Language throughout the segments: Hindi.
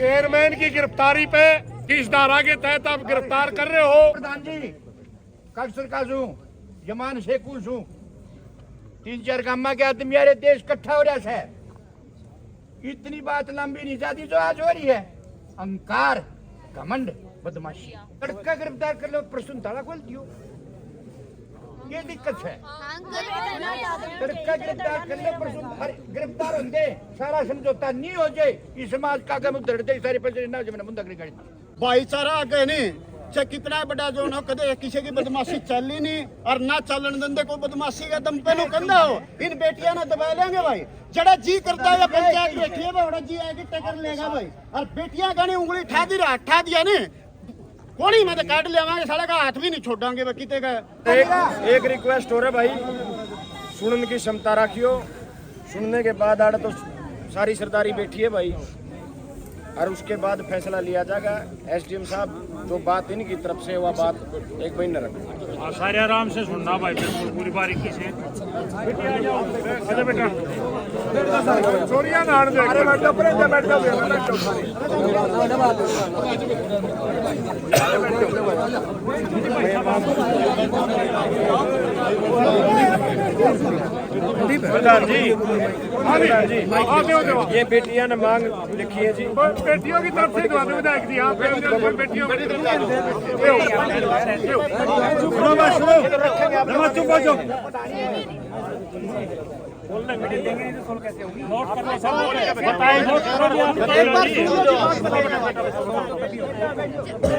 चेयरमैन की गिरफ्तारी पे किस धारा के तहत आप गिरफ्तार कर रहे हो? प्रधान जी कक्सर का छू जमान शेखू छू 3-4 गामा के आदमी यारे देश इकट्ठा हो रहा है। इतनी बात लंबी नहीं जाती जो आज हो रही है। अहंकार घमंड बदमाशी लड़का गिरफ्तार कर लो प्रसून ताला खोल दियो। ये दिक्कत है। लड़का गिरफ्तार कर लो प्रसून गिरफ्तार होंगे सारा समझौता नहीं हो जाए इस समाज का आगे मुद्दे सारे पैसे ना जमना मुद्दा कर भाईचारा आगे नहीं चाहे कितना बड़ा जो ना कदे किसी की बदमाशी चल ही नहीं और ना चलन देंगे कोई बदमाशी का दम पे नो कंधा हो इन बेटियां ना दबा लेंगे भाई जड़ा जी करता है पंचायत बैठी है बड़ा जी आगे टक्कर लेगा भाई और बेटियां गानी उंगली ठा दिया नहीं कोनी मैं तो काट लेवांगे साला का हाथ भी नहीं छोड़ांगे भाई किते का एक रिक्वेस्ट हो रहा भाई सुनने की क्षमता रखियो सुनने के बाद आड़ तो सारी सरदारी बैठी है भाई और उसके बाद फैसला लिया जाएगा। एसडीएम साहब जो बात इनकी तरफ से वह बात एक महीना रखें। सारे आराम से सुनना भाई बिल्कुल पूरी बारीकी से। अच्छा बेटा चोरियां ना आने दे। अरे बैठ प्रधान जी ये बेटियां ने मांग लिखी है जी बेटियों की तरफ से विधायक जी आप बेटियों की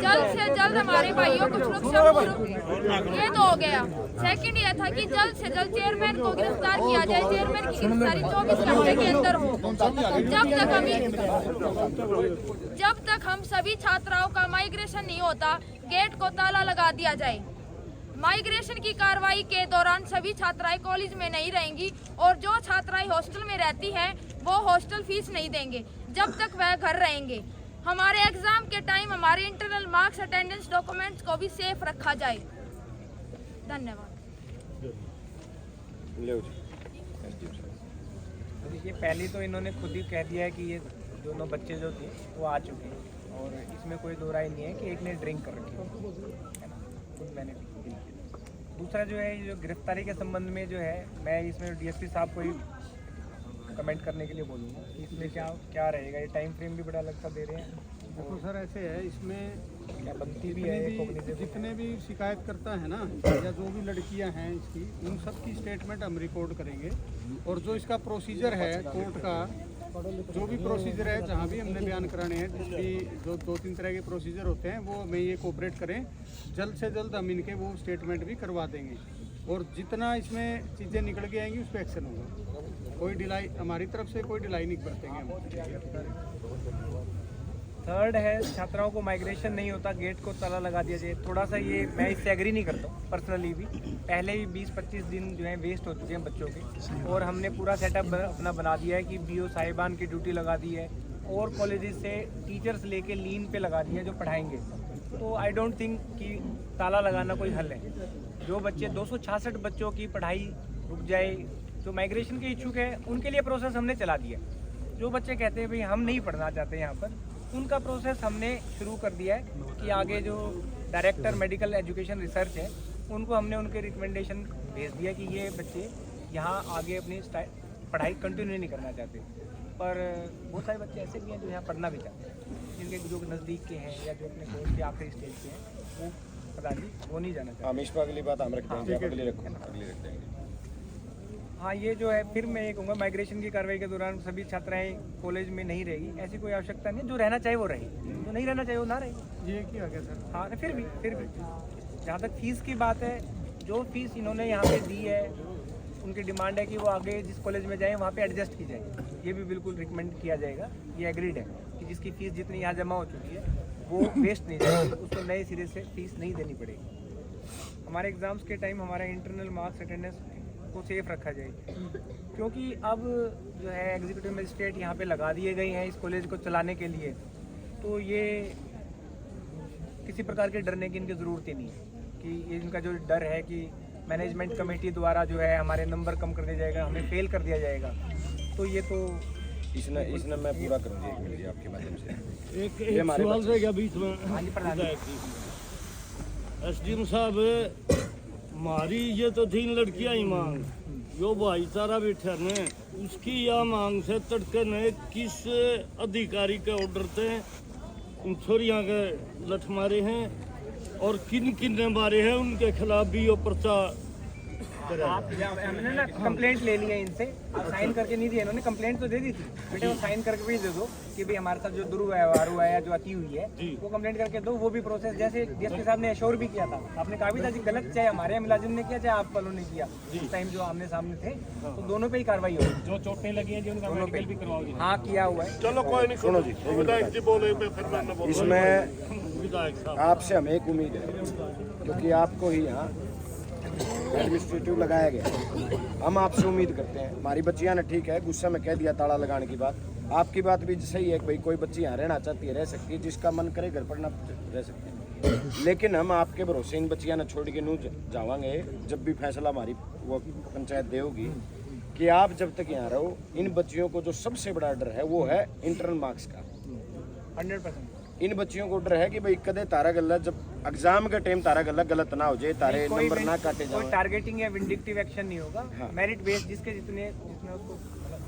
जल्द से जल्द हमारे भाइयों को सुरक्षा ये तो हो गया। सेकंड ये था कि जल्द से जल्द चेयरमैन को गिरफ्तार किया जाए। चेयरमैन की गिरफ्तारी 24 घंटे के अंदर हो। जब तक हम सभी छात्राओं का माइग्रेशन नहीं होता गेट को ताला लगा दिया जाए। माइग्रेशन की कार्रवाई के दौरान सभी छात्राएं कॉलेज में नहीं रहेंगी और जो छात्राएं हॉस्टल में रहती हैं वो हॉस्टल फीस नहीं देंगे जब तक वह घर रहेंगे। हमारे एग्जाम के टाइम हमारे इंटरनल मार्क्स अटेंडेंस डॉक्यूमेंट्स को भी सेफ रखा जाए। धन्यवाद। देखिए पहले तो इन्होंने खुद ही कह दिया है कि ये दोनों बच्चे जो थे वो आ चुके हैं और इसमें कोई दो राय नहीं है कि एक ने ड्रिंक कर रखी है ना, खुद मैंने भी। दूसरा जो है जो गिरफ्तारी के संबंध में जो है मैं इसमें डीएसपी साहब को ही कमेंट करने के लिए बोलूँगा कि इसमें क्या रहेगा। ये टाइम फ्रेम भी बड़ा अलग सा दे रहे हैं। देखो सर ऐसे है इसमें क्या बनती भी है जितने भी शिकायत करता है ना या जो भी लड़कियां हैं इसकी उन सब की स्टेटमेंट हम रिकॉर्ड करेंगे और जो इसका प्रोसीजर है कोर्ट का जो भी प्रोसीजर है जहाँ भी हमने बयान कराने हैं जिस भी जो 2-3 तरह के प्रोसीजर होते हैं वो हमें ये कोऑपरेट करें जल्द से जल्द हम इनके वो स्टेटमेंट भी करवा देंगे और जितना इसमें चीज़ें निकल के आएंगी उस पर एक्शन होगा। कोई डिलाई हमारी तरफ से कोई डिलाई नहीं बरतेंगे हम। थर्ड है छात्राओं को माइग्रेशन नहीं होता गेट को ताला लगा दिया जाए। थोड़ा सा ये मैं इससे एग्री नहीं करता हूँ पर्सनली भी। पहले ही 20-25 दिन जो है वेस्ट हो चुके हैं बच्चों के और हमने पूरा सेटअप अपना बना दिया है कि बीओ साहिबान की ड्यूटी लगा दी है और कॉलेजेस से टीचर्स लेके लीन पे लगा दिए जो पढ़ाएंगे। तो आई डोंट थिंक कि ताला लगाना कोई हल है। जो बच्चे 266 बच्चों की पढ़ाई रुक जाए जो माइग्रेशन के इच्छुक है उनके लिए प्रोसेस हमने चला दिया। जो बच्चे कहते हैं भाई हम नहीं पढ़ना चाहते यहाँ पर उनका प्रोसेस हमने शुरू कर दिया है कि आगे जो डायरेक्टर मेडिकल एजुकेशन रिसर्च है उनको हमने उनके रिकमेंडेशन भेज दिया कि ये बच्चे यहाँ आगे अपनी पढ़ाई कंटिन्यू नहीं करना चाहते। पर बहुत सारे बच्चे ऐसे भी हैं जो यहाँ पढ़ना भी चाहते हैं जिनके जो नज़दीक के हैं या जो अपने कोर्स के आखिरी स्टेज के हैं वो पता नहीं वो नहीं जाना चाहते। अगली बात हम रख देंगे अगली रख देंगे। हाँ ये जो है फिर मैं ये कहूँगा माइग्रेशन की कार्रवाई के दौरान सभी छात्राएं कॉलेज में नहीं रहेगी ऐसी कोई आवश्यकता नहीं। जो रहना चाहिए वो रहे जो नहीं रहना चाहिए वो ना रहे। ये क्या गया सर? हाँ फिर भी जहाँ तक फीस की बात है जो फीस इन्होंने यहाँ पे दी है उनकी डिमांड है कि वो आगे जिस कॉलेज में जाए वहाँ पे एडजस्ट की जाए। ये भी बिल्कुल रिकमेंड किया जाएगा। ये एग्रीड है कि जिसकी फ़ीस जितनी यहाँ जमा हो चुकी है वो वेस्ट नहीं जाएगी उसको नए सिरे से फीस नहीं देनी पड़ेगी। हमारे एग्ज़ाम्स के टाइम हमारा इंटरनल मार्क्स अटेंडेंस को सेफ रखा जाए क्योंकि अब जो है एग्जीक्यूटिव मजिस्ट्रेट यहाँ पे लगा दिए गए हैं इस कॉलेज को चलाने के लिए। तो ये किसी प्रकार के डरने की इनकी ज़रूरत ही नहीं है कि इनका जो डर है कि मैनेजमेंट कमेटी द्वारा जो है हमारे नंबर कम कर दिया जाएगा हमें फेल कर दिया जाएगा तो ये तो इसने मैं पूरा करूँगी 1 मिनट आपके माध्यम से। एक ये हमारे सवाल बच्चे- रहेगा बीच में। एसडीएम साहब, हमारी ये तो 3 लड़कियां ही मांग, जो भाईचारा बैठा ने उसकी यह मांग से तड़के ने किस अधिकारी के ऑर्डर थे उन छोरियां के लठ मारे हैं और किन किन ने मारे हैं, उनके खिलाफ भी ये पर्चा आप हमने ना कंप्लेंट ले ली है इनसे, आप साइन करके नहीं दिए, इन्होंने कंप्लेंट तो दे दी थी, बेटे वो साइन करके भी दे दो कि भाई हमारे साथ जो दुर्व्यवहार हुआ है या जो अति हुई है वो कंप्लेंट करके दो। वो भी प्रोसेस जैसे डीएसपी साहब ने एश्योर भी किया था, आपने कहा भी था कि गलत चाहे हमारे मुलाजिम ने किया चाहे आप वालों ने किया, उस टाइम जो आमने सामने थे, तो दोनों पे ही कार्रवाई होगी। जो चोटें लगी हैं उनका मेडिकल भी करवाओगे? हाँ किया हुआ है। चलो कोई नहीं, सुनो जी, विधायक जी बोले फिर मैं बोलूंगा। इसमें विधायक साहब आपसे हमें एक उम्मीद है, क्योंकि आपको ही यहाँ एडमिनिस्ट्रेटिव लगाया गया। हम आपसे उम्मीद करते हैं, हमारी बच्चियां ने ठीक है गुस्से में कह दिया ताला लगाने की बात, आपकी बात भी सही है कि भाई कोई बच्ची यहाँ रहना चाहती है रह सकती है, जिसका मन करे घर पर ना रह सकते हैं, लेकिन हम आपके भरोसे इन बच्चियां ने छोड़ के नहीं जावांगे। जब भी फैसला हमारी वो पंचायत देगी कि आप जब तक यहाँ रहो, इन बच्चियों को जो सबसे बड़ा डर है वो है इंटरनल मार्क्स का। 100% इन बच्चियों को डर है कि भाई कदे तारा गल्ला जब एग्जाम का टाइम तारा गल्ला गलत ना हो जाए, तारे कोई नंबर भी- ना काटे कोई जाए। टारगेटिंग या विंडिक्टिव एक्शन नहीं होगा, हाँ। मेरिट बेस्ड जिसके जिसमें उसको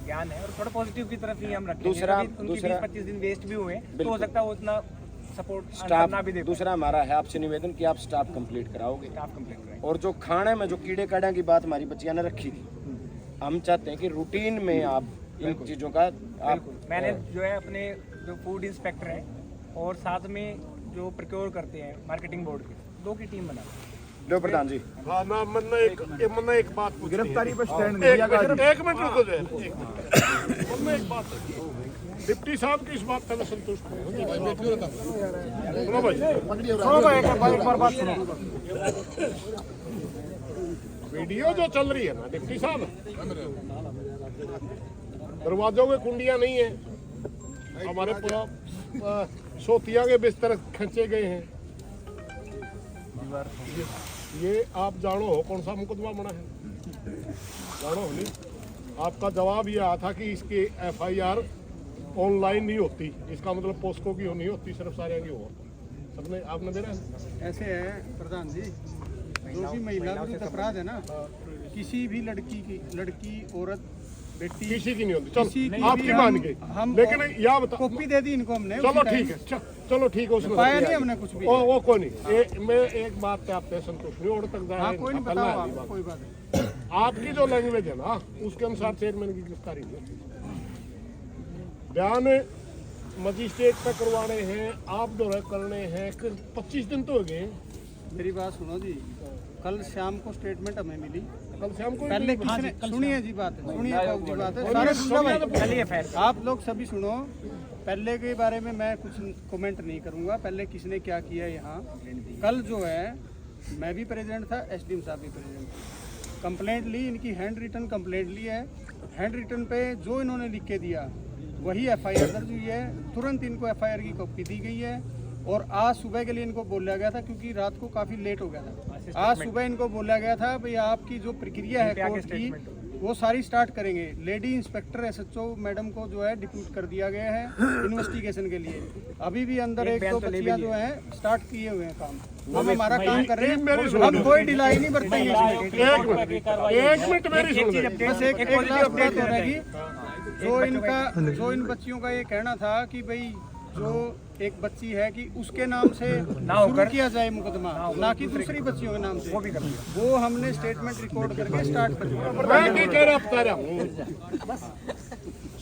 ज्ञान है, और थोड़ा पॉजिटिव की तरफ ही हम रखेंगे। दूसरा- क्योंकि उनकी दूसरा- 20-25 दिन वेस्ट भी हुए, तो हो बिल्कुल। सकता है वो इतना सपोर्ट स्टाफ ना भी दे। दूसरा हमारा है आपसे निवेदन कि आप स्टाफ कंप्लीट कराओगे, स्टाफ कंप्लेंट करें। और जो खाने में जो कीड़े काड़ा की बात हमारी बच्चियां ने रखी थी, हम चाहते हैं कि रूटीन में आप इन चीज़ों का आप बिल्कुल, मैंने जो है अपने जो फूड इंस्पेक्टर हैं और साथ में जो प्रोक्योर करते हैं मार्केटिंग बोर्ड के 2 की टीम बना दी। लो प्रधान जी। हाँ ना, मैंने एक बात पूछनी है। गिरफ्तारी पर स्टैंड एक मिनट रुको जरा, एक मिनट। मैंने एक बात डिप्टी साहब की इस बात का मैं संतुष्ट हूँ। सुनो भाई, एक बार बात सुनो। वीडियो जो चल रही है ना डिप्टी साहब, दरवाजों में कुंडियां नहीं है, हमारे पूरा सोतिया के बिस्तर खींचे गए हैं। ये आप जानो हो कौन सा मुकदमा बना है? जानो हो नहीं? आपका जवाब ये आया था कि इसकी एफआईआर ऑनलाइन नहीं होती, इसका मतलब पोस्को की नहीं होती, सिर्फ सारे की हो। सबने आपने दे रहा है? ऐसे है प्रधान जी, जो भी महिला विरुद्ध अपराध है ना, किसी भी लड़की औरत बेटी किसी की नहीं होती। किसी चलो की आपकी भी मान हम- गई, हम लेकिन यह बता, कॉपी दे दी इनको हमने। चलो उसी ठीक टाइम। है, चलो ठीक है, उसमें पाया नहीं हमने कुछ भी। वो कोई नहीं। मैं एक बात पे आपसे संतुष्ट नहीं, और तक हाँ कोई नहीं, बताओ आप, कोई बात नहीं। आपकी जो लैंग्वेज है ना, उसके अनुसार चेयरमैन की गिरफ्तारी हुई। बयान मजिस्ट्रेट पे करवाने हैं, आप जो है करने हैं, 25 दिन तो हो गए। मेरी बात सुनो जी, कल शाम को स्टेटमेंट हमें मिली। कल शाम को पहले किसने सुनिए जी बात है, सुनिए बाबू जी बात है, सारे सुनो भाई। चलिए फैल आप लोग सभी सुनो, पहले के बारे में मैं कुछ कमेंट नहीं करूंगा, पहले किसने क्या किया यहाँ। कल जो है मैं भी प्रेजेंट था, एसडीएम साहब भी प्रेजेंट थे। कंप्लेंट ली, इनकी हैंड रिटन कंप्लेंट ली है। हैंड रिटन पे जो इन्होंने लिख के दिया वही एफआईआर दर्ज हुई है। तुरंत इनको एफआईआर की कॉपी दी गई है, और आज सुबह के लिए इनको बोला गया था, क्योंकि रात को काफ़ी लेट हो गया था। आज सुबह इनको बोला गया था भाई आपकी जो प्रक्रिया है कोर्ट की वो सारी स्टार्ट करेंगे। लेडी इंस्पेक्टर एसएचओ मैडम को जो है डिप्यूट कर दिया गया है इन्वेस्टिगेशन के लिए। अभी भी अंदर एक दो बच्चियां जो है स्टार्ट किए हुए हैं काम। हम हमारा काम कर रहे हैं, हम कोई ढिलाई नहीं बरतेंगे इसमें। एक मिनट मेरी सुन ले। बस एक लास्ट बात हो रहेगी, जो इन बच्चियों का ये कहना था कि भाई जो एक बच्ची है कि उसके नाम से शुरू किया जाए मुकदमा, ना कि दूसरी बच्चियों के नाम से, वो हमने स्टेटमेंट रिकॉर्ड करके स्टार्ट कर दिया। मैं क्या कह रहा बता रहा हूँ,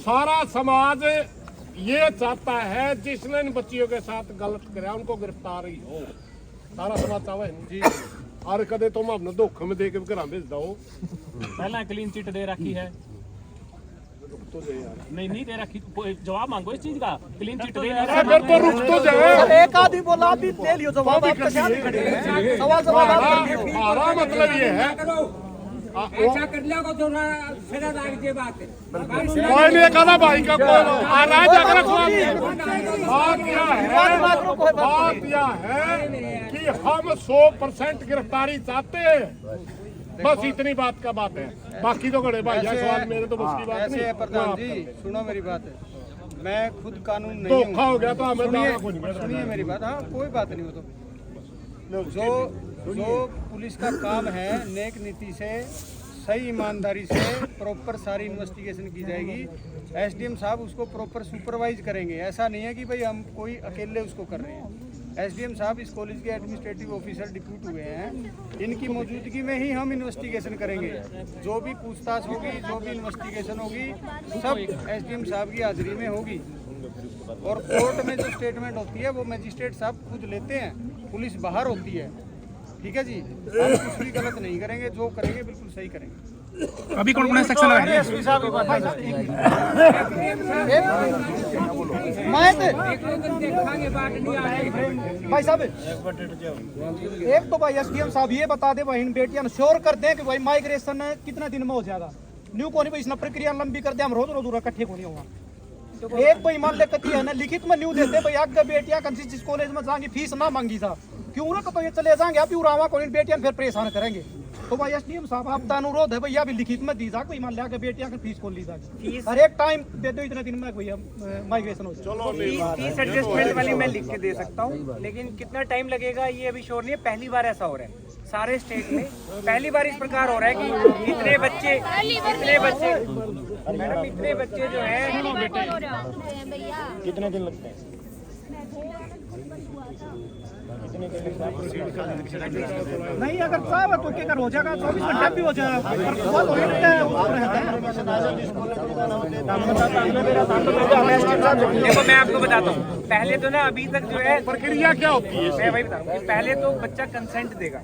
सारा समाज ये चाहता है जिसने इन बच्चियों के साथ गलत कराया उनको गिरफ्तार ही हो। सारा समाज चाहता है जी। और कदे तुम अपने धोखे में दे के घर भेज दो। पहला क्लीन चिट दे रखी है, तो दे यार, नहीं दे रखी, जवाब मांगो इस चीज का। क्लीन चिट दे अरे फिर तो रुक तो जाए। एक आदमी बोला आप भी दे लियो जवाब, आप क्या खड़े हैं? सवाल जवाब आप कर लियो। हमारा मतलब ये है ऐसा कर लिया को तो फिर लाग जे बात है। कोई नहीं कहा भाई का कोई आ रहा है जाकर बात यह है कि हम 100% गिरफ्तारी चाहते हैं। बस इतनी बात का बात है, बाकी तो बड़े भाई ऐसे- सवाल मेरे तो बस की बात ऐसे नहीं। है प्रधान हाँ, जी, सुनो मेरी बात। मैं खुद कानून नहीं हूँ। धोखा हो गया तो हमें सुनिए दावा कुछ नहीं। सुनिए मेरी बात। हाँ, कोई बात नहीं हो तो जो पुलिस का काम है, नेक नीति से, सही ईमानदारी से प्रॉपर सारी इन्वेस्टिगेशन की जाएगी। एसडीएम साहब उसको प्रॉपर सुपरवाइज करेंगे। ऐसा नहीं है कि भाई हम कोई अकेले उसको कर रहे हैं। एसडीएम साहब इस कॉलेज के एडमिनिस्ट्रेटिव ऑफिसर डिप्यूट हुए हैं, इनकी मौजूदगी में ही हम इन्वेस्टिगेशन करेंगे। जो भी पूछताछ होगी, जो भी इन्वेस्टिगेशन होगी, सब एसडीएम साहब की हाजिरी में होगी। और कोर्ट में जो स्टेटमेंट होती है वो मजिस्ट्रेट साहब खुद लेते हैं, पुलिस बाहर होती है। ठीक है जी, हम कुछ भी गलत नहीं करेंगे, जो करेंगे बिल्कुल सही करेंगे। अभी कौन कौन सेक्शन लगाएंगे? भाई साहब एक तो भाई एसडीएम साहब ये बता दे भाई बेटियां श्योर कर दें कि भाई माइग्रेशन कितने दिन में हो जाएगा। न्यू को नहीं भाई इसने प्रक्रिया लंबी कर दे, हम रोज रोज इकट्ठे को नहीं होगा। एक भाई मान ले कती है ना लिखित में न्यू देते भाई आगे बेटियां जिस कॉलेज में जाएंगी फीस ना मांगी साहब क्यों ना तो ये चले जाएंगे अभी उड़ावा को बेटियां फिर परेशान करेंगे। तो भाई एसडीएम साहब आपका अनुरोध है भैया अभी लिखित में दी जा कोई मान लिया बेटियां की फीस खोल ली जाए, हर एक टाइम दे दो इतने दिन में भैया माइग्रेशन हो जाए। फीस एडजस्टमेंट वाली मैं लिख के दे सकता हूँ, लेकिन कितना टाइम लगेगा ये अभी श्योर नहीं है। पहली बार ऐसा हो रहा है सारे स्टेट में, पहली बार इस प्रकार हो रहा है कि इतने बच्चे मैडम इतने बच्चे जो हैं कितने दिन लगते हैं? नहीं अगर चाहे तो क्या हो जाएगा 24 घंटा भी हो जाएगा। देखो मैं आपको बताता हूँ, पहले तो ना अभी तक जो है प्रक्रिया क्या होती है? मैं वही बता रहा हूँ, पहले तो बच्चा कंसेंट देगा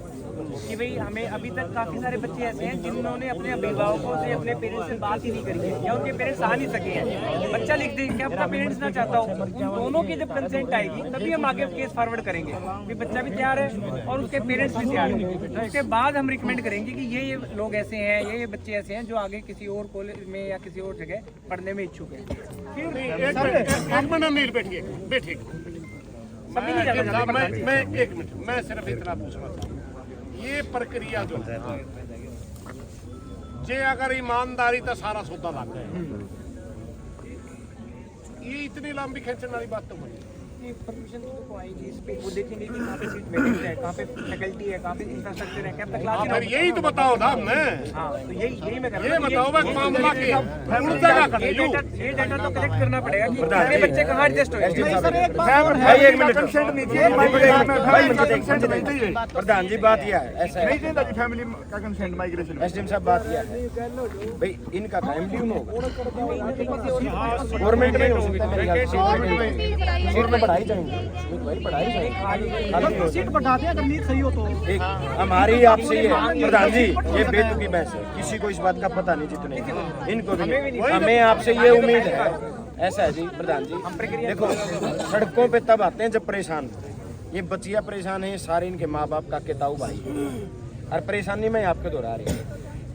कि भाई हमें अभी तक काफी सारे बच्चे ऐसे हैं जिन्होंने अपने अभिभावकों से अपने पेरेंट्स से बात ही नहीं करी है या उनके पेरेंट्स आ नहीं सके हैं। बच्चा लिख दे कि अपना पेरेंट्स ना चाहता हो, उन दोनों की जब कंसेंट आएगी तभी हम आगे केस फॉरवर्ड करेंगे कि बच्चा भी तैयार है और उसके पेरेंट्स भी तैयार हैं। उसके बाद हम रिकमेंड करेंगे कि ये लोग ऐसे हैं, ये बच्चे ऐसे हैं जो आगे किसी और कॉलेज में या किसी और जगह पढ़ने में इच्छुक है। फिर एक मिनट नहीं बैठिए बैठिए मैं एक मिनट मैं सिर्फ इतना पूछना चाहूँ, ये प्रक्रिया जो है जे अगर ईमानदारी तो सारा सौदा लग गया, ये इतनी लंबी खींचने वाली बात तो बनी। परमिशन तो आएगी इस पे, वो देखेंगे कि कहाँ पे सीट वैकेंट है, कहाँ पे फैकल्टी है, कहाँ पे इंफ्रास्ट्रक्चर है, क्या पता क्लास फिर यही तो बताओ ना मैं, हाँ तो यही मैं कर ये रहा हूँ। बताओ मैं मामला के ये डाटा तो कलेक्ट करना पड़ेगा कि सारे बच्चे कहाँ एडजस्ट हो भाई एक मिनट प्रधान जी, बात यह है ऐसा है फैमिली का कंसेंट माइग्रेशन एसडीएम साहब, बात यह है भाई इनका काम ड्यू गवर्नमेंट में हो सकता है मेरे ख्याल से में पढ़ाई जाएंगे, पढ़ाई जाएंगे सीट बढ़ा दें अगर नीट सही हो तो। एक हमारी आपसे ये प्रधान जी, ये बेतुकी बहस है, किसी को इस बात का पता नहीं, जितने इनको भी नहीं। हमें आपसे ये उम्मीद है, ऐसा है जी प्रधान जी, देखो सड़कों पे तब आते हैं जब परेशान होते हैं। ये बच्चियां परेशान हैं, सारे इनके माँ बाप का ताऊ भाई, और परेशानी में आपके दोहरा रहे हैं।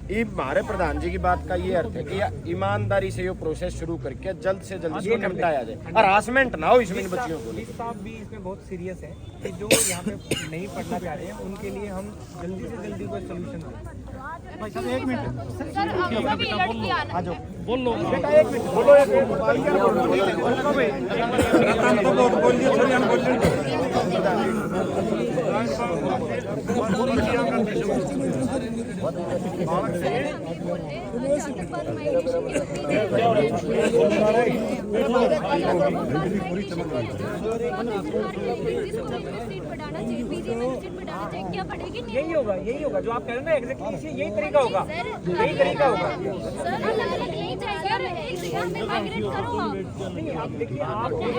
ये हमारे प्रधान जी की बात का ये अर्थ है कि ईमानदारी से ये प्रोसेस शुरू करके जल्द से जल्द इसको निपटाया जाए, हरासमेंट ना हो इसमें इन बच्चियों को। पुलिस साहब भी इसमें बहुत सीरियस है कि जो यहाँ पे नहीं पढ़ना चाह रहे हैं उनके लिए हम जल्दी से जल्दी कोई सोल्यूशन दें। भाई साहब एक मिनट सर अब सभी लड़कियां बोल लो बेटा एक मिनट यही होगा जो आप कह रहे हैं ना, एग्जैक्टली यही तरीका होगा, यही तरीका होगा। नहीं आप देखिए, आप कहीं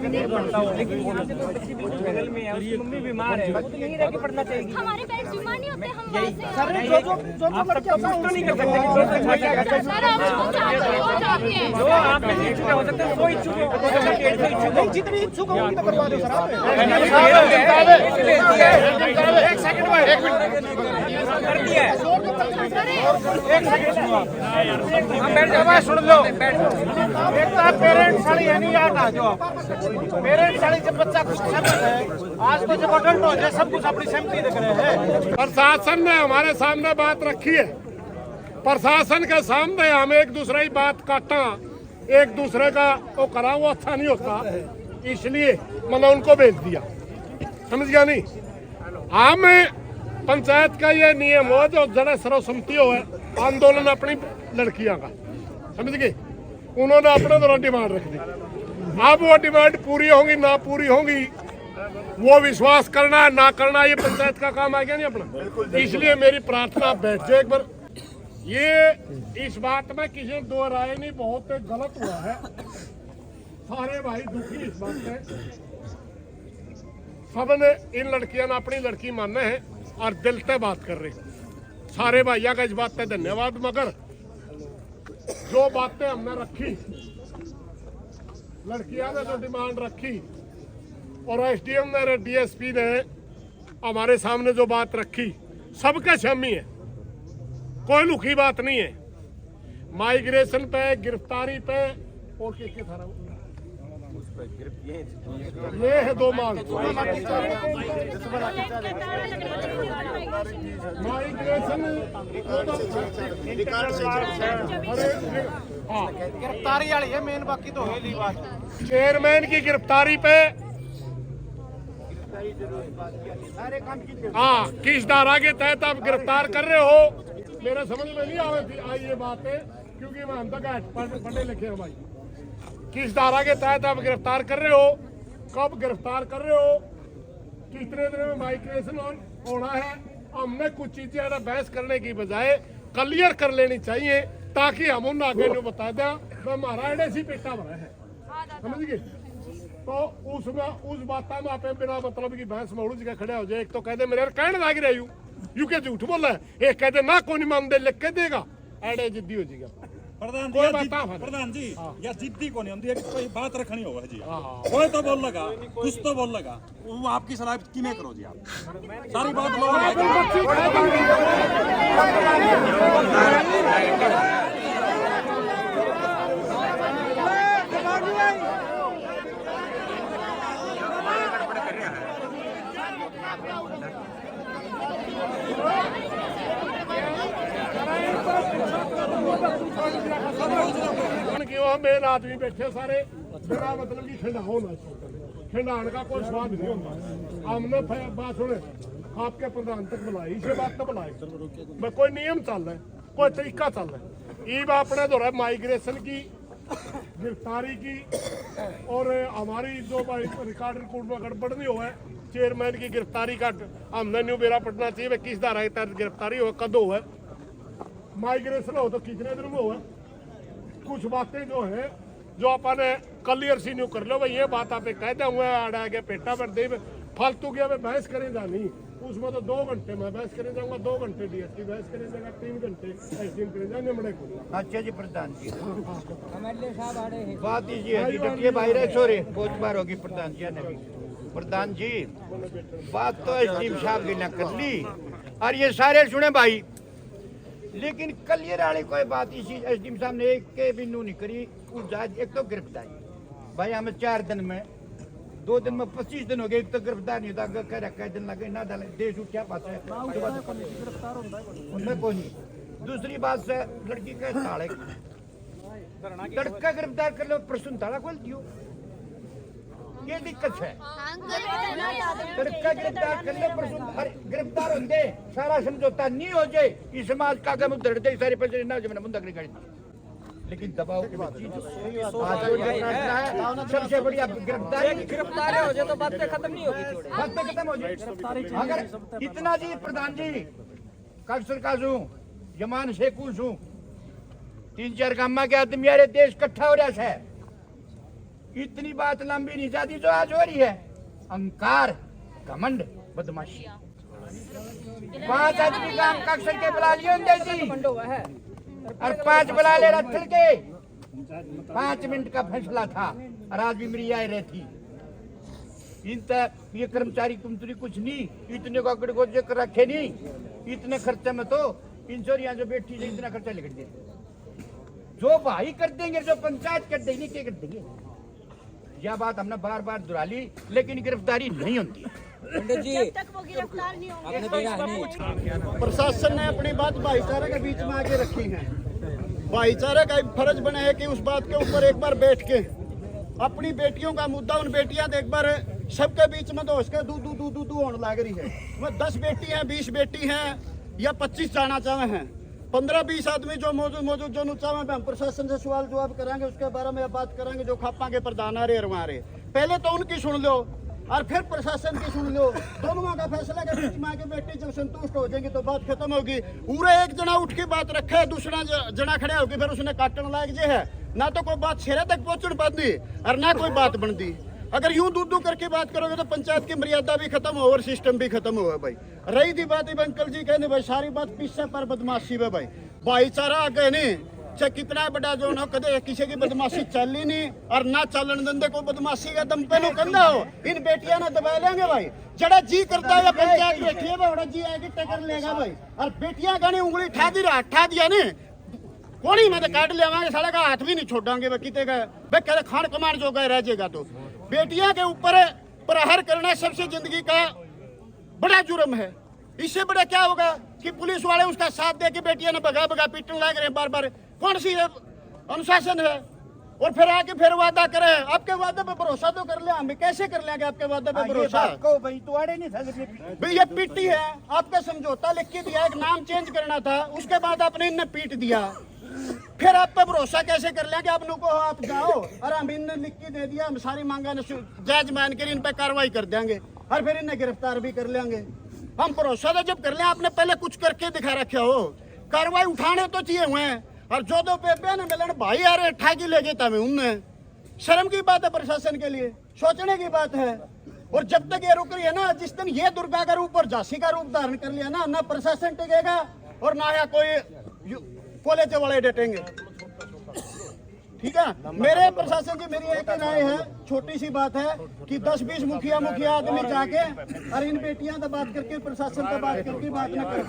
नहीं पढ़ता हो, लेकिन यहाँ से तो बच्ची बिल्कुल बगल में है, उसकी मम्मी बीमार है, वो तो यही रह के पढ़ना चाहेगी। हमारे पेरेंट्स बीमार नहीं होते, हम यही सर जो लड़कियां तो नहीं कर सकते सर हम चाहते हैं जो आप में इच्छुक हो सकते हैं, वो इच्छुक हो, नहीं जितनी इच्छुक हो उतनी करवा दो सर आप। एक सेकंड भाई, एक मिनट कर दिया है। सर हम बैठ जाओ, सुन लो। पेरेंट्स वाली है नहीं हटा जो पेरेंट्स वाली जब बच्चा कुछ सहमत है आज तो जब अडल्ट हो जाए सब कुछ अपनी सहमति देख रहे हैं। प्रशासन ने हमारे सामने बात रखी है, प्रशासन के सामने हम एक दूसरे की बात काटना, एक दूसरे का वो करा, वो अच्छा नहीं होता, इसलिए मैंने उनको भेज दिया, समझ गया नहीं। हम पंचायत का ये नियम हो जो जरा सर्वसम्मति हो है आंदोलन अपनी लड़कियां का, समझ गए। उन्होंने अपने द्वारा डिमांड रख दी, अब वो डिमांड पूरी होंगी ना पूरी होंगी वो विश्वास करना ना करना ये पंचायत का काम आ गया नहीं अपना। इसलिए मेरी प्रार्थना बैठ जाए एक बार। ये इस बात में किसी दो राय नहीं, बहुत गलत हुआ है, सारे भाई दुखी इस बात में। सबने इन लड़कियों ने अपनी लड़की मानना है और दिल से बात कर रहे, सारे भैया का इस बात पे धन्यवाद। मगर जो बातें हमने रखी, लड़कियां ने जो डिमांड रखी और एसडीएम ने डीएसपी ने हमारे सामने जो बात रखी, सबका शामी है, कोई लुकी बात नहीं है। माइग्रेशन पे, गिरफ्तारी पे और किसके सारा ये है दो मांग। माइग्रेशन गिरफ्तारी वाली है मेन, बाकी तो है नहीं बात। चेयरमैन की गिरफ्तारी पे हाँ किस धारा के तहत आप गिरफ्तार कर रहे हो, मेरे समझ में नहीं आई ये बात है, क्योंकि मैं हम तक पढ़े लिखे हैं भाई। किस धारा के तहत आप गिरफ्तार कर रहे हो, कब गिरफ्तार कर रहे हो, कितने दिन में माइग्रेशन होना है। हमने कुछ चीजें बहस करने की बजाय क्लियर कर लेनी चाहिए, ताकि हम उन आगे जो बता दें हमारा एडेसी पेटा भरा है, समझ गए। तो उसमें उस बात में आप बिना मतलब की बहस में उड़ जगह खड़े हो जाए। एक तो कहते मेरे कहने लग रहे यू के झूठ बोल रहा है, एक कहते ना कोई नहीं मान दे, लिख के देगा, एडे जिद्दी हो जाएगा। प्रधान जी या जिद्दी को नहीं होती है, कोई बात रखनी होगा जी, कोई तो बोल लगा, कुछ तो बोल लगा, वो आपकी सलाह किमें करो जी, आप सारी बात मेन आदमी बैठे सारे बिना मतलब की खिंडाओ ना, खिंडाने का कोई स्वाद नहीं होता। हमने बात सुने आपके प्रधान तक बुलाई, इसे बात तो बुलाई, मैं कोई नियम चल रहा है, कोई तरीका चल रहा है। ये अपने दो माइग्रेशन की गिरफ्तारी की और हमारी जो रिकॉर्ड में गड़बड़ नहीं हुआ है, चेयरमैन की गिरफ्तारी का हमने न्यू बेरा पढ़ना चाहिए, किस धारा के तहत गिरफ्तारी हो, कद हो है, माइग्रेशन हो तो कितने दिन में हुआ। कुछ बातें जो है जो अपन क्लियर सी न्यू कर लो भाई, ये बात आप कहते हुए आड़ा के पेटा पर दे फालतू की हमें बहस करेगा नहीं, उसमें तो 2 घंटे मैं बहस करे जाऊंगा, 2 घंटे डीएसपी बहस करे जाएगा, 3 घंटे एसडीएम करे जाएंगे निमड़े को। अच्छा जी प्रधान जी बात ये भाई रे छोरे बहुत बार होगी प्रधान जी ने भी। प्रधान जी बात तो एसडीएम साहब ने कर ली और ये सारे सुने भाई, लेकिन क्लियर वाली कोई बात इसी एसडीएम साहब ने एक के भी नहीं करी। एक तो गिरफ्तारी भाई हमें 4 दिन में, 2 दिन में 25 दिन हो गए, एक तो गिरफ्तार नहीं होता, कह रखा दिन लगे ना डाले देश उठ क्या पास है उनमें कोई नहीं। दूसरी बात से लड़की का ताले लड़का गिरफ्तार कर लो, प्रश्न ताला खोल दियो, ये दिक्कत है। लड़का गिरफ्तार कर लो, प्रश्न गिरफ्तार होंगे, सारा समझौता नहीं हो जाए, इस समाज का अगर मुद्दे दे सारे पैसे ना जब मुद्दा करी, लेकिन दबाव की चीज सबसे बढ़िया गिरफ्तारी हो जाए तो बातें खत्म नहीं होगी, बातें खत्म हो जाए। अगर इतना जी प्रधान जी कागसर का छू जमान शेखू छू 3-4 गामा के आदमी यारे देश इकट्ठा हो रहा है, इतनी बात लंबी नहीं जाती जो आज हो रही है। अहंकार, घमंड, बदमाशी, 5 आदमी काम कागसर के बुला लिए और 5 बुला ले रथल के, 5 मिनट का फैसला था और आज भी मेरी आए रहती। इन तक ये कर्मचारी कुमतरी कुछ नहीं, इतने को अकड़ को कर रखे नहीं, इतने खर्चे में तो इंश्योरिया जो बैठी है इतना खर्चा लिख दे, जो भाई कर देंगे, जो पंचायत कर देंगे, क्या कर देंगे? यह बात हमने बार बार दोहरा ली, लेकिन गिरफ्तारी नहीं होती। प्रशासन ने अपनी बात भाईचारे के बीच में आके रखी है। भाईचारे का फर्ज बना है कि उस बात के ऊपर एक बार बैठ के अपनी बेटियों का मुद्दा, उन बेटियां एक बार सबके बीच में तो उसके दू होने लग रही है। वो 10 बेटी हैं, 20 बेटी हैं या 25 जाना चाहे हैं, 15-20 आदमी जो मौजूद जो चाहे, हम प्रशासन से सवाल जवाब करेंगे, उसके बारे में बात करेंगे। जो खापा के प्रधान आ रहे हमारे, पहले तो उनकी सुन लो और फिर प्रशासन की सुन लो। दोनों का फैसला के बीच में आके बेटी जब संतुष्ट हो जाएंगी तो बात खत्म होगी। पूरे एक जना उठ के बात रखा है, दूसरा जना खड़ा होगी, फिर उसने काटने लायक जे है ना, तो कोई बात शेरे तक पहुंचने पाती और ना कोई बात बनती। अगर यूं दूर करके बात करोगे तो पंचायत की मर्यादा भी खत्म हो और सिस्टम भी खत्म हुआ भाई। रही थी बात अंकल जी कहने भाई, सारी बात पीछे पर बदमाशी है भाई। भाईचारा आगे नहीं, चाहे कितना बड़ा जो ना, कदे किसी की बदमाशी चल ही नहीं और ना चलन दंदे को बदमाशी का दम पे कंधा हो। इन बेटियां ना दबा लेंगे भाई, जड़ा जी करता है पंचायत बैठी है बड़ा जी आगे टक्कर लेगा भाई। और बेटियां गाने उंगली ठा दिया नहीं कोनी में तो काट लेवांगे, साले का हाथ भी नहीं छोड़ांगे भाई। किते का भाई कह खान कमांड जो गए रह जाएगा। तो बेटियां के ऊपर प्रहार करना सबसे जिंदगी का बड़ा जुर्म है। इससे बड़ा क्या होगा कि पुलिस वाले उसका साथ दे के बेटियां ने भगा पीटने लग रहे हैं बार बार। कौन सी अनुशासन है? और फिर आके फिर वादा करे। आपके वादे पे भरोसा तो कर ले, हम कैसे कर लेंगे आपके वादे पे भरोसा? भाई तुआड़े नहीं था भाई, ये पीटी है, आपका समझौता लिख के दिया, एक नाम चेंज करना था, उसके बाद आपने इन्हें पीट दिया। फिर आप पे भरोसा कैसे कर लेंगे? आप लोग को आप जाओ और हम इन्हें लिख के दे दिया, हम सारी मांगा जायज मान कर इन पे कार्रवाई कर देंगे और फिर इन्हें गिरफ्तार भी कर लेंगे। हम भरोसा तो जब कर ले, आपने पहले कुछ करके दिखा रखे हो। कार्रवाई उठाने तो चाहिए हुए हैं और जो दो पे ने मिलन भाई आ रहे ठाकी ले गए तमें उनने। शर्म की बात है प्रशासन के लिए, सोचने की बात है। और जब तक ये रुक रही है ना, जिस दिन ये दुर्गा का रूप और झांसी का रूप धारण कर लिया ना प्रशासन टिकेगा और ना या कोई कॉलेज वाले डटेंगे। ठीक है, मेरे प्रशासन की मेरी एक राय है, छोटी सी बात है कि 10-20 मुखिया आदमी जाके और इन बेटियां से बात करके प्रशासन से बात करके बात न कर